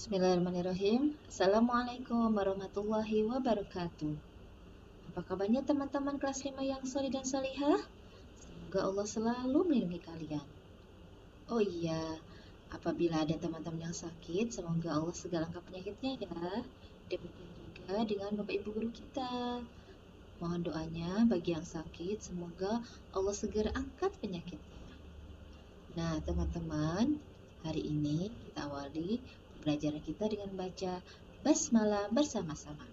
Bismillahirrahmanirrahim. Assalamualaikum warahmatullahi wabarakatuh. Apa kabarnya teman-teman kelas 5 yang solih dan solihah? Semoga Allah selalu melindungi kalian. Oh iya, apabila ada teman-teman yang sakit, semoga Allah segala penyakitnya ya. Demikian juga dengan Bapak Ibu guru kita. Mohon doanya bagi yang sakit, semoga Allah segera angkat penyakitnya. Nah, teman-teman, hari ini kita awali pembelajaran kita dengan baca basmalah bersama-sama.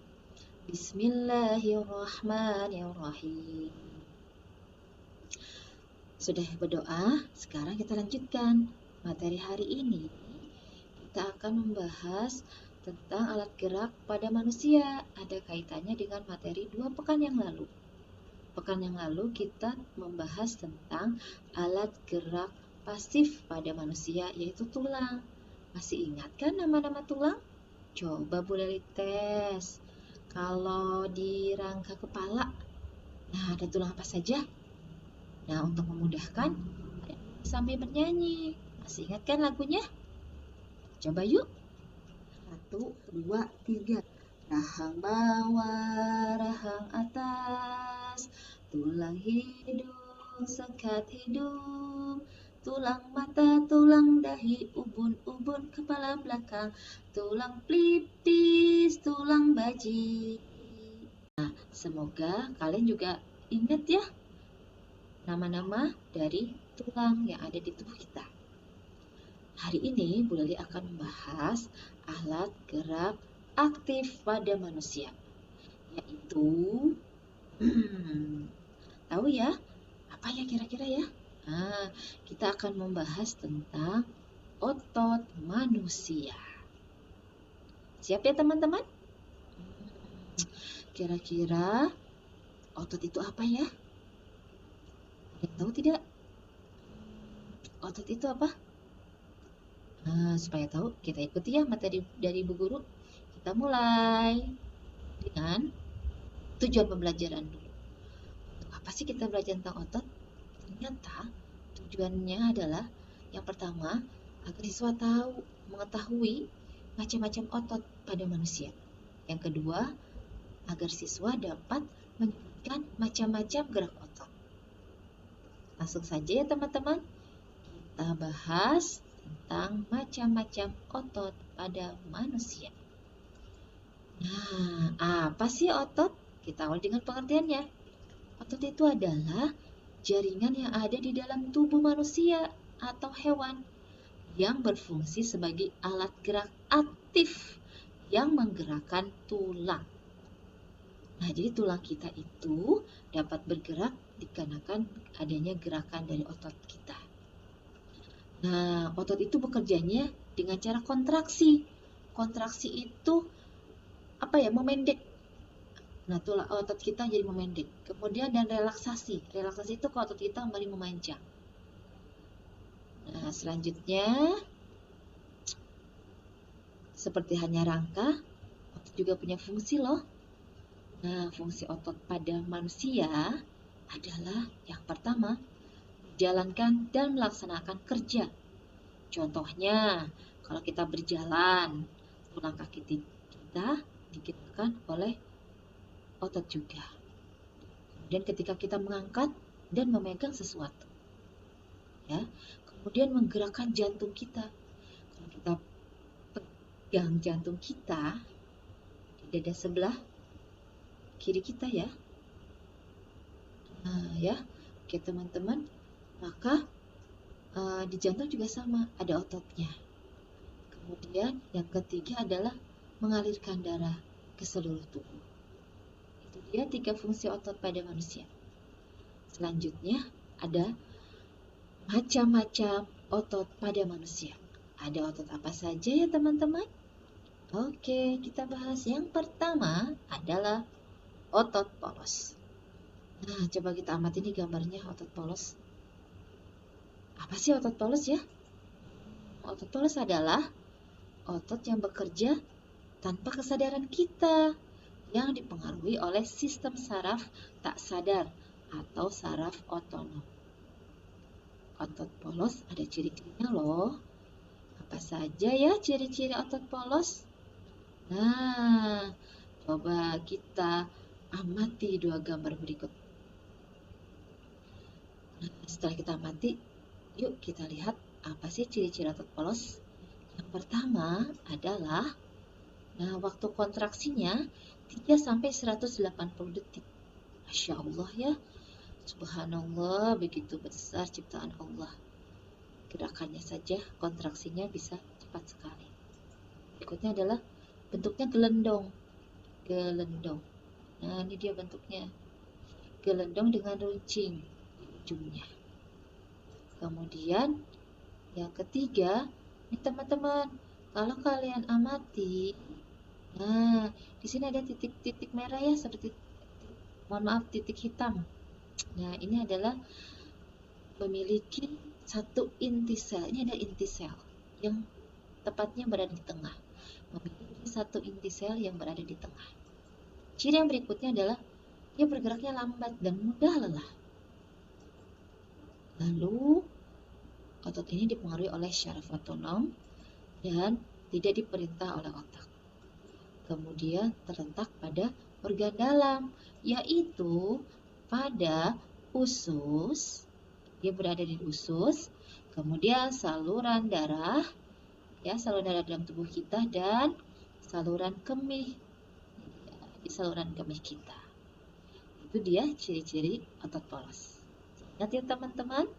Bismillahirrahmanirrahim. Sudah berdoa, sekarang kita lanjutkan. Materi hari ini kita akan membahas tentang alat gerak pada manusia. Ada kaitannya dengan materi 2 pekan yang lalu. Pekan yang lalu kita membahas tentang alat gerak pasif pada manusia, yaitu tulang. Masih ingat kan nama-nama tulang? Coba boleh dites. Kalau di rangka kepala, nah ada tulang apa saja? Nah, untuk memudahkan, sambil bernyanyi. Masih ingat kan lagunya? Coba yuk. 1, 2, 3. Rahang bawah, rahang atas, tulang hidung, sekat hidung, tulang mata, tulang dahi, ubun-ubun, kepala belakang, tulang pelipis, tulang baji. Nah, semoga kalian juga ingat ya nama-nama dari tulang yang ada di tubuh kita. Hari ini Bu Leli akan membahas alat gerak aktif pada manusia, yaitu tahu ya, apa ya kira-kira ya? Nah, kita akan membahas tentang otot manusia. Siap ya teman-teman? Kira-kira otot itu apa ya? Ada yang tahu tidak? Otot itu apa? Nah, supaya tahu, kita ikuti ya materi dari Bu Guru. Kita mulai dengan tujuan pembelajaran dulu. Untuk apa sih kita belajar tentang otot? Ternyata tujuannya adalah yang pertama, agar siswa tahu, mengetahui macam-macam otot pada manusia. Yang kedua, agar siswa dapat menyebutkan macam-macam gerak otot. Langsung saja ya teman-teman, kita bahas tentang macam-macam otot pada manusia. Nah, apa sih otot? Kita awal dengan pengertiannya. Otot itu adalah jaringan yang ada di dalam tubuh manusia atau hewan yang berfungsi sebagai alat gerak aktif yang menggerakkan tulang. Nah, jadi tulang kita itu dapat bergerak dikarenakan adanya gerakan dari otot kita. Nah, otot itu bekerjanya dengan cara kontraksi. Kontraksi itu memendek. Nah, tulang otot kita jadi memendek. Kemudian dan relaksasi. Relaksasi itu otot kita kembali memanjang. Nah, selanjutnya seperti hanya rangka, otot juga punya fungsi loh. Nah, fungsi otot pada manusia adalah yang pertama, menjalankan dan melaksanakan kerja. Contohnya, kalau kita berjalan, tulang kaki kita digerakkan oleh otot juga. Kemudian ketika kita mengangkat dan memegang sesuatu, ya, kemudian menggerakkan jantung kita. Kalau kita pegang jantung kita di dada sebelah kiri kita ya. Nah, ya, oke teman-teman, maka di jantung juga sama, ada ototnya. Kemudian yang ketiga adalah mengalirkan darah ke seluruh tubuh. Itu dia 3 fungsi otot pada manusia. Selanjutnya ada macam-macam otot pada manusia. Ada otot apa saja ya teman-teman? Oke, kita bahas yang pertama adalah otot polos. Nah, coba kita amati nih gambarnya otot polos. Apa sih otot polos ya? Otot polos adalah otot yang bekerja tanpa kesadaran kita, yang dipengaruhi oleh sistem saraf tak sadar atau saraf otonom. Otot polos ada ciri-cirinya loh. Yang Apa saja ya ciri-ciri otot polos? Nah, coba kita amati dua gambar berikut. Nah, setelah kita amati, yuk kita lihat apa sih ciri-ciri otot polos. Yang pertama adalah, nah, waktu kontraksinya 3-180 detik. Masya Allah ya, subhanallah, begitu besar ciptaan Allah. Gerakannya saja, kontraksinya bisa cepat sekali. Berikutnya adalah bentuknya gelendong. Gelendong. Nah, ini dia bentuknya. Gelendong dengan runcing di ujungnya. Kemudian yang ketiga, nih teman-teman, kalau kalian amati, nah, di sini ada titik-titik merah ya, seperti, mohon maaf, titik hitam. Nah, ini adalah memiliki satu inti sel. Ini ada inti sel yang tepatnya berada di tengah. Memiliki satu inti sel yang berada di tengah. Ciri yang berikutnya adalah dia bergeraknya lambat dan mudah lelah. Lalu, otot ini dipengaruhi oleh syaraf otonom dan tidak diperintah oleh otak. Kemudian terletak pada organ dalam, yaitu pada usus. Dia berada di usus, kemudian saluran darah, ya, saluran darah dalam tubuh kita, dan saluran kemih, di saluran kemih kita. Itu dia ciri-ciri otot polos. Ingat ya teman-teman.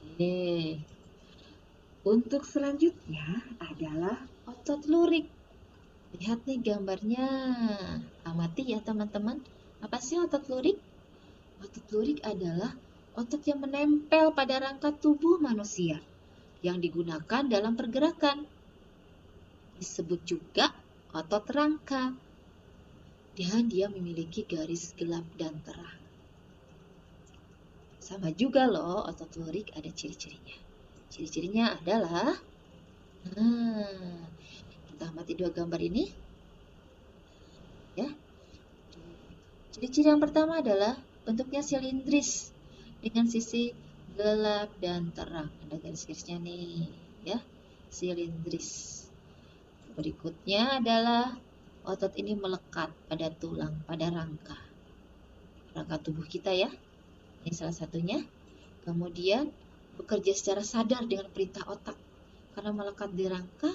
Oke. Untuk selanjutnya adalah otot lurik. Lihat nih gambarnya. Amati ya teman-teman. Apa sih otot lurik? Otot lurik adalah otot yang menempel pada rangka tubuh manusia yang digunakan dalam pergerakan. Disebut juga otot rangka. Dan dia memiliki garis gelap dan terang. Sama juga loh, otot lurik ada ciri-cirinya. Ciri-cirinya adalah, nah, kita amati dua gambar ini. Ya. Ciri-ciri yang pertama adalah bentuknya silindris dengan sisi gelap dan terang. Ada garis-garisnya nih, ya. Silindris. Berikutnya adalah otot ini melekat pada tulang, pada rangka tubuh kita ya. Ini salah satunya. Kemudian bekerja secara sadar dengan perintah otak. Karena melekat di rangka,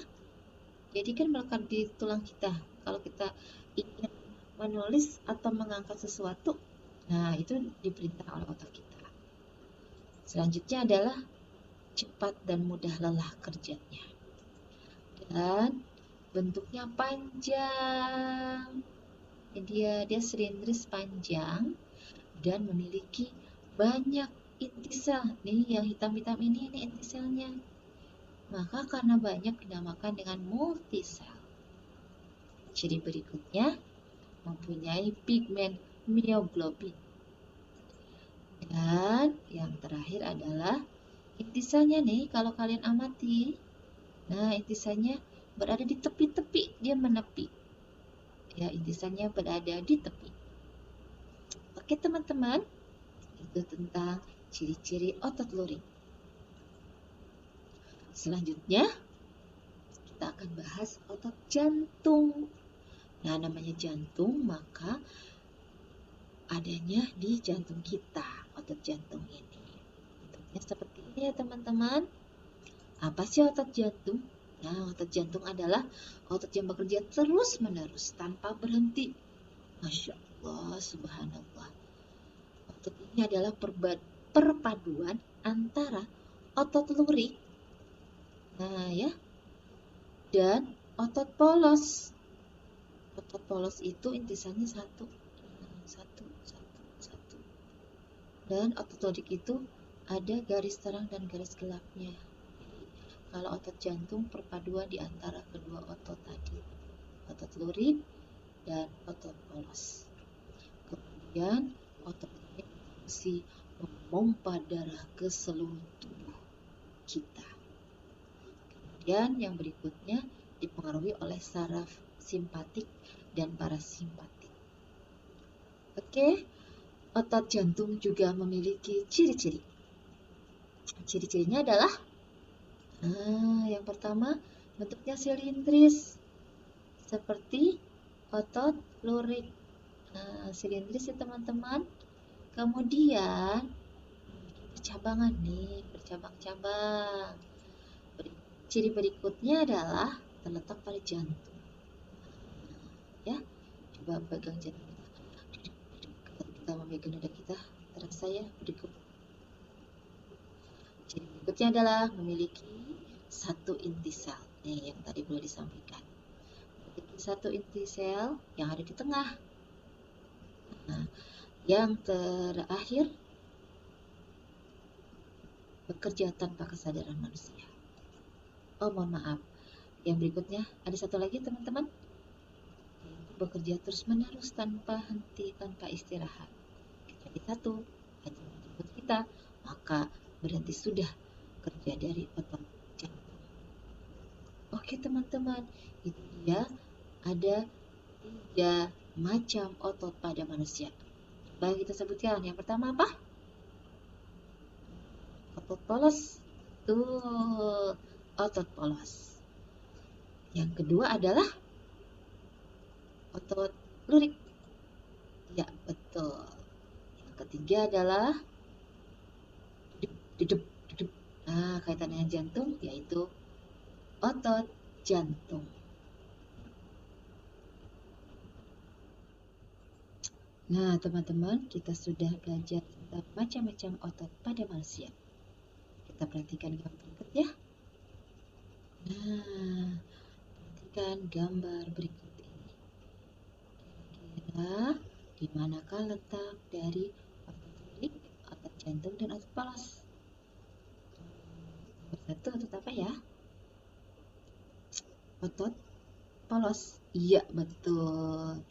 jadi kan melekat di tulang kita. Kalau kita ingin menulis atau mengangkat sesuatu, nah itu diperintah oleh otak kita. Selanjutnya adalah cepat dan mudah lelah kerjanya. Dan bentuknya panjang. Dia silindris panjang dan memiliki banyak inti sel. Nih yang hitam-hitam ini inti selnya. Maka karena banyak dinamakan dengan multisel. Ciri berikutnya mempunyai pigmen myoglobin. Dan yang terakhir adalah inti selnya nih, kalau kalian amati. Nah, inti selnya berada di tepi-tepi, dia menepi. Ya, inti selnya berada di tepi. Oke teman-teman, itu tentang ciri-ciri otot lurik. Selanjutnya, kita akan bahas otot jantung. Nah, namanya jantung, maka adanya di jantung kita, otot jantung ini. Bentuknya seperti ini ya teman-teman. Apa sih otot jantung? Nah, otot jantung adalah otot yang bekerja terus-menerus tanpa berhenti. Masya Allah, subhanallah. Otot ini adalah perpaduan antara otot lurik, nah ya, dan otot polos. Otot polos itu intisannya satu. Dan otot lurik itu ada garis terang dan garis gelapnya. Kalau otot jantung perpaduan di antara kedua otot tadi, otot lurik dan otot polos. Kemudian otot ini berfungsi memompa darah ke seluruh tubuh kita. Kemudian yang berikutnya dipengaruhi oleh saraf simpatik dan parasimpatik. Oke, otot jantung juga memiliki ciri-ciri. Ciri-cirinya adalah, Nah, yang pertama bentuknya silindris seperti otot lurik. Nah, silindris ya teman-teman. Kemudian bercabangan nih, bercabang-cabang. Ciri berikutnya adalah terletak pada jantung. Ya, coba pegang jantung. Kita memegang dada kita, terasa ya berdegup. Ciri berikutnya adalah memiliki satu inti sel. Nih, yang tadi belum disampaikan. Memiliki satu inti sel yang ada di tengah. Nah, yang terakhir bekerja tanpa kesadaran manusia. Oh, mohon maaf. Yang berikutnya ada satu lagi teman-teman. Bekerja terus-menerus tanpa henti, tanpa istirahat. Kecuali satu, hanya menjemput kita, maka berhenti sudah kerja dari otot jantung. Oke teman-teman, itu dia ada 3 macam otot pada manusia. Baik kita sebutkan, yang pertama apa? Otot polos. Tuh, otot polos. Yang kedua adalah otot lurik. Ya, betul. Yang ketiga adalah dedup. Nah, kaitan dengan jantung yaitu otot jantung. Nah, teman-teman, kita sudah belajar tentang macam-macam otot pada manusia. Kita perhatikan gambar berikut ya. Nah, perhatikan gambar berikut ini. Kira-kira di manakah letak dari otot lurik, otot jantung, dan otot polos? Nomor satu otot apa ya? Otot polos. Iya, betul.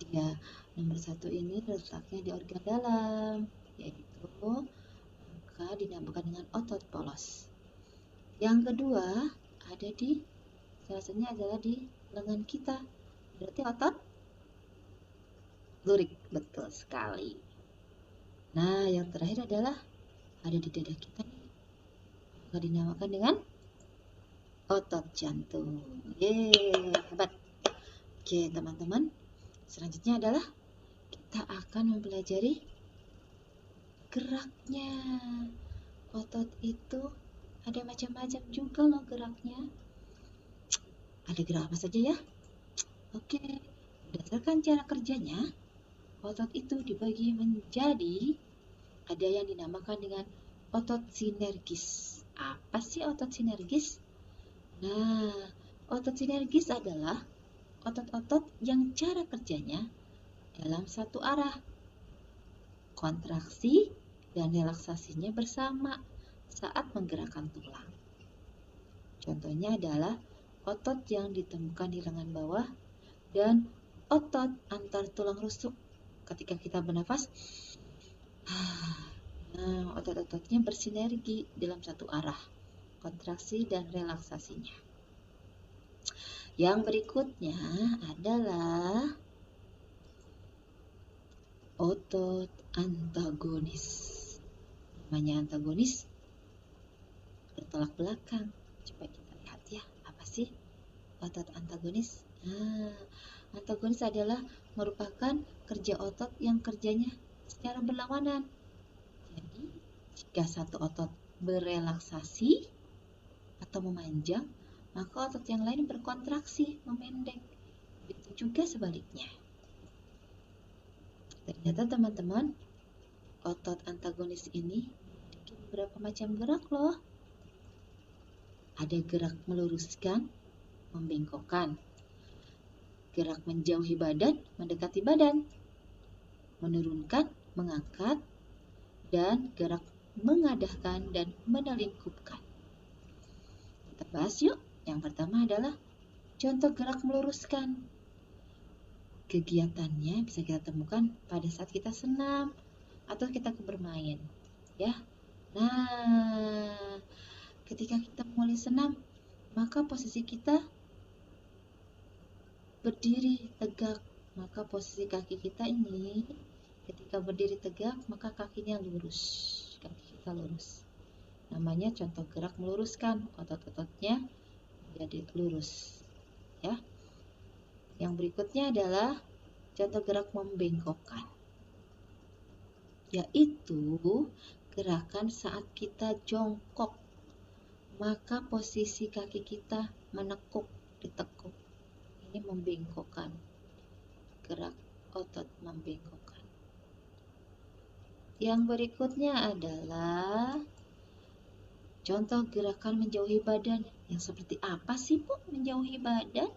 Dia nomor satu ini letaknya di organ dalam, yaitu maka dinamakan dengan otot polos. Yang kedua ada di salah satunya adalah di lengan kita, berarti otot lurik, betul sekali. Nah, yang terakhir adalah ada di dada kita nih, maka dinamakan dengan otot jantung. Yeay, hebat. Oke teman-teman, selanjutnya adalah kita akan mempelajari geraknya. Otot itu ada macam-macam juga loh geraknya. Ada gerak apa saja ya? Oke, berdasarkan cara kerjanya, otot itu dibagi menjadi ada yang dinamakan dengan otot sinergis. Apa sih otot sinergis? Nah, otot sinergis adalah otot-otot yang cara kerjanya dalam satu arah. Kontraksi dan relaksasinya bersama saat menggerakkan tulang. Contohnya adalah otot yang ditemukan di lengan bawah dan otot antar tulang rusuk ketika kita bernafas. Nah, otot-ototnya bersinergi dalam satu arah, kontraksi dan relaksasinya. Yang berikutnya adalah otot antagonis. Namanya antagonis bertolak belakang. Coba kita lihat ya, apa sih otot antagonis? Nah, antagonis adalah merupakan kerja otot yang kerjanya secara berlawanan. Jadi, jika satu otot berrelaksasi atau memanjang, maka otot yang lain berkontraksi, memendek. Begitu juga sebaliknya. Ternyata teman-teman, otot antagonis ini memiliki beberapa macam gerak loh. Ada gerak meluruskan, membengkokkan, gerak menjauhi badan, mendekati badan, menurunkan, mengangkat, dan gerak mengadahkan dan menelingkupkan. Kita bahas yuk. Yang pertama adalah contoh gerak meluruskan. Kegiatannya bisa kita temukan pada saat kita senam atau kita bermain, ya. Nah, ketika kita mulai senam, maka posisi kita berdiri tegak. Maka posisi kaki kita ini ketika berdiri tegak, maka kakinya lurus. Kaki kita lurus. Namanya contoh gerak meluruskan, otot-ototnya jadi lurus. Ya. Yang berikutnya adalah contoh gerak membengkokkan, yaitu gerakan saat kita jongkok, maka posisi kaki kita menekuk, ditekuk. Ini membengkokkan, gerak otot membengkokkan. Yang berikutnya adalah contoh gerakan menjauhi badan. Yang seperti apa sih, Bu, menjauhi badan?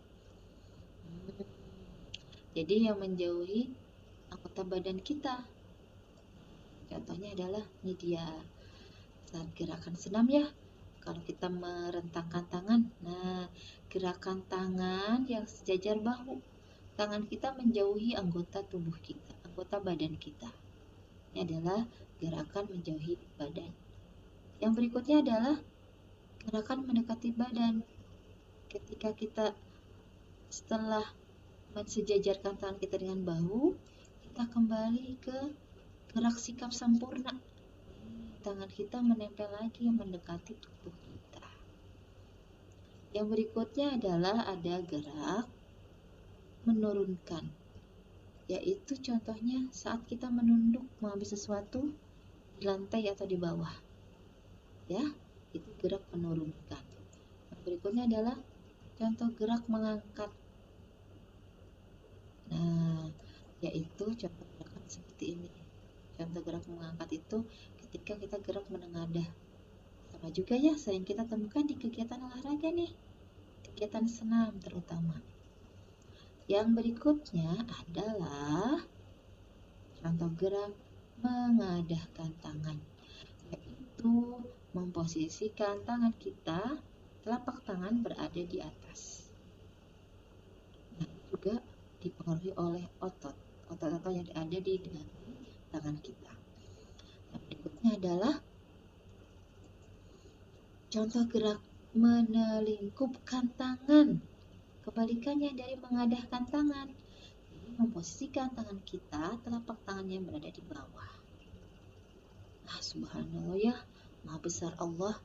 Jadi yang menjauhi anggota badan kita. Contohnya adalah ini dia saat gerakan senam ya. Kalau kita merentangkan tangan, nah gerakan tangan yang sejajar bahu. Tangan kita menjauhi anggota tubuh kita, anggota badan kita. Ini adalah gerakan menjauhi badan. Yang berikutnya adalah gerakan mendekati badan. Ketika kita setelah mensejajarkan tangan kita dengan bahu, kita kembali ke gerak sikap sempurna. Tangan kita menempel lagi mendekati tubuh kita. Yang berikutnya adalah ada gerak menurunkan, yaitu contohnya saat kita menunduk mengambil sesuatu di lantai atau di bawah. Ya, itu gerak menurunkan. Yang berikutnya adalah contoh gerak mengangkat. Nah, yaitu contoh gerakan seperti ini. Contoh gerak mengangkat itu ketika kita gerak menengadah. Sama juga ya, sering kita temukan di kegiatan olahraga nih, kegiatan senam terutama. Yang berikutnya adalah contoh gerak mengadahkan tangan, yaitu memposisikan tangan kita, telapak tangan berada di atas. Nah, juga dipengaruhi oleh otot-otot yang ada di dalam tangan kita. Yang berikutnya adalah contoh gerak menelingkupkan tangan. Kebalikannya dari mengadahkan tangan. Jadi memposisikan tangan kita, telapak tangannya berada di bawah. Nah, subhanallah ya, Maha besar Allah.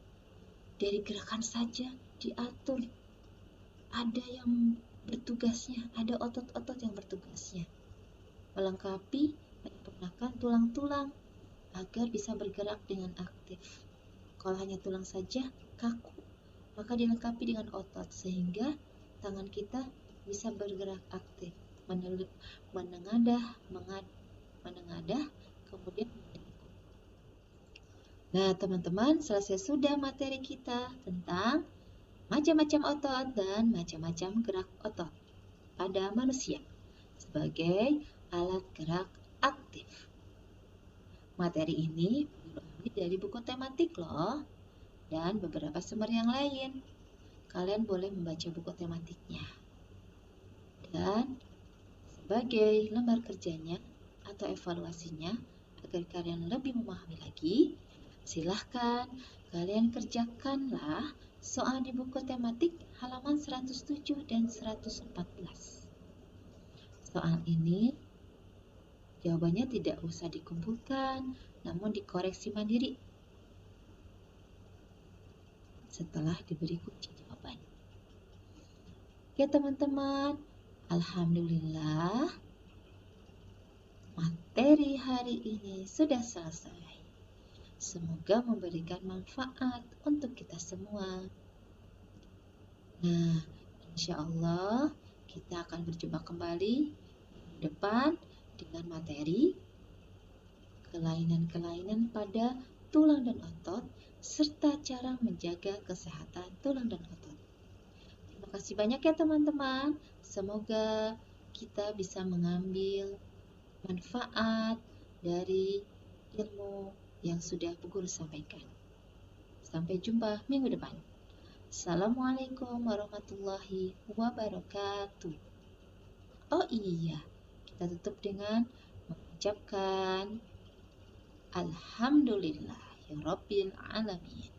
Dari gerakan saja diatur. Ada yang bertugasnya, ada otot-otot yang bertugasnya. Melengkapi, menyempurnakan tulang-tulang agar bisa bergerak dengan aktif. Kalau hanya tulang saja kaku, maka dilengkapi dengan otot sehingga tangan kita bisa bergerak aktif, menengadah, kemudian. Nah, teman-teman, selesai sudah materi kita tentang macam-macam otot dan macam-macam gerak otot pada manusia sebagai alat gerak aktif. Materi ini diambil dari buku tematik loh, dan beberapa sumber yang lain. Kalian boleh membaca buku tematiknya. Dan sebagai lembar kerjanya atau evaluasinya, agar kalian lebih memahami lagi, silahkan kalian kerjakanlah soal di buku tematik halaman 107 dan 114. Soal ini jawabannya tidak usah dikumpulkan, namun dikoreksi mandiri setelah diberi kunci jawaban. Ya teman-teman, alhamdulillah materi hari ini sudah selesai. Semoga memberikan manfaat untuk kita semua. Nah, insya Allah kita akan berjumpa kembali minggu depan dengan materi kelainan-kelainan pada tulang dan otot serta cara menjaga kesehatan tulang dan otot. Terima kasih banyak ya teman-teman. Semoga kita bisa mengambil manfaat dari ilmu yang sudah Bu Guru sampaikan. Sampai jumpa minggu depan. Assalamualaikum warahmatullahi wabarakatuh. Oh iya, kita tutup dengan mengucapkan Alhamdulillah ya Rabbil Alamin.